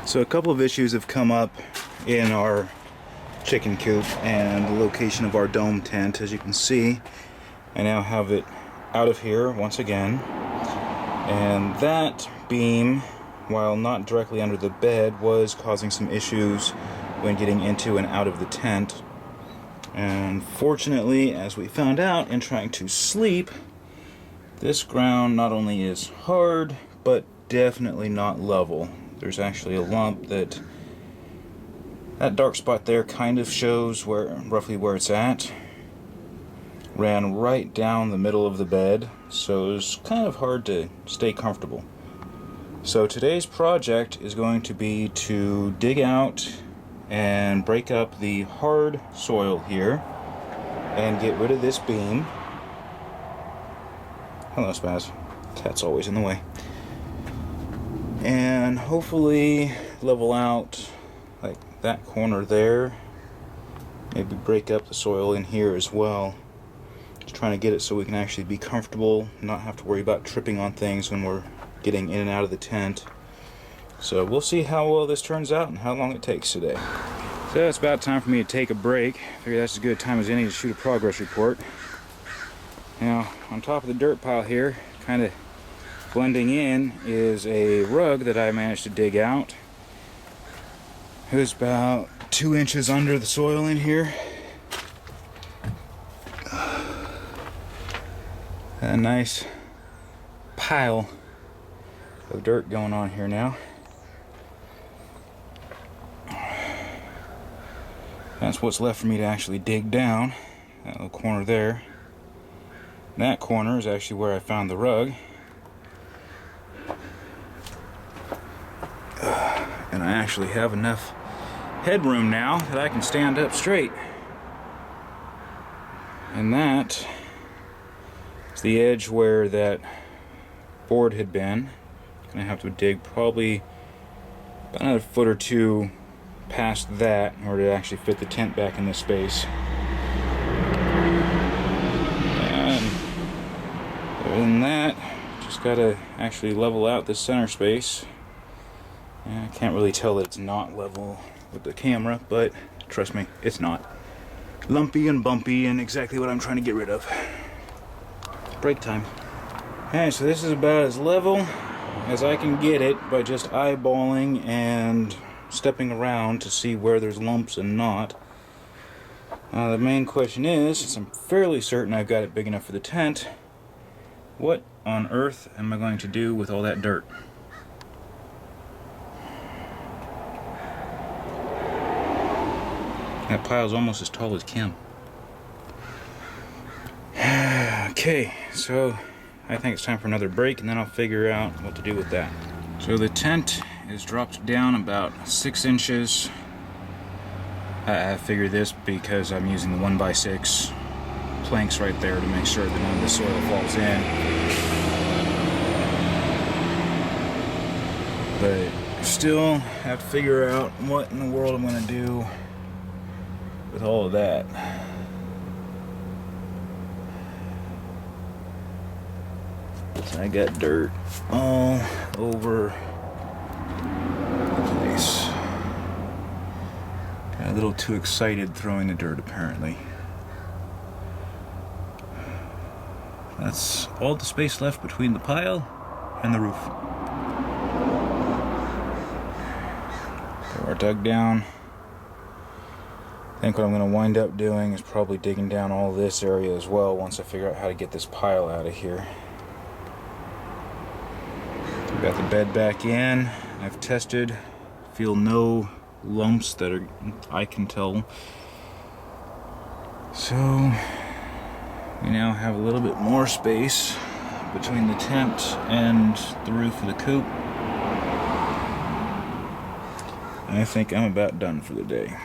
So a couple of issues have come up in our chicken coop and the location of our dome tent. As you can see, I now have it out of here once again, and that beam, while not directly under the bed, was causing some issues when getting into and out of the tent. And fortunately, as we found out in trying to sleep, this ground not only is hard but definitely not level. There's actually a lump that dark spot there kind of shows roughly where it's at. Ran right down the middle of the bed, so it was kind of hard to stay comfortable. So today's project is going to be to dig out and break up the hard soil here and get rid of this beam. Hello, Spaz. Cat's always in the way. And hopefully level out like that corner there. Maybe break up the soil in here as well. Just trying to get it so we can actually be comfortable, not have to worry about tripping on things when we're getting in and out of the tent. So we'll see how well this turns out and how long it takes today. So it's about time for me to take a break. I figure that's as good a time as any to shoot a progress report. Now, on top of the dirt pile here, kind of blending in, is a rug that I managed to dig out. It was about 2 inches under the soil in here. A nice pile of dirt going on here now. That's what's left for me to actually dig down. That little corner there. That corner is actually where I found the rug. And I actually have enough headroom now that I can stand up straight. And that is the edge where that board had been. Gonna have to dig probably about another foot or two past that in order to actually fit the tent back in this space. And other than that, just gotta actually level out this center space. I can't really tell that it's not level with the camera, but trust me, it's not. Lumpy and bumpy and exactly what I'm trying to get rid of. Break time. Alright, so this is about as level as I can get it by just eyeballing and stepping around to see where there's lumps and not. The main question is, since I'm fairly certain I've got it big enough for the tent, what on earth am I going to do with all that dirt? That pile's almost as tall as Kim. Okay, so I think it's time for another break, and then I'll figure out what to do with that. So the tent is dropped down about 6 inches. I figure this because I'm using the 1x6 planks right there to make sure that none of the soil falls in. But still have to figure out what in the world I'm going to do with all of that. So I got dirt all over the place. Got a little too excited throwing the dirt, apparently. That's all the space left between the pile and the roof. So we're dug down. I think what I'm going to wind up doing is probably digging down all this area as well once I figure out how to get this pile out of here. We've got the bed back in. I've tested. Feel no lumps that I can tell. So we now have a little bit more space between the tent and the roof of the coop. I think I'm about done for the day.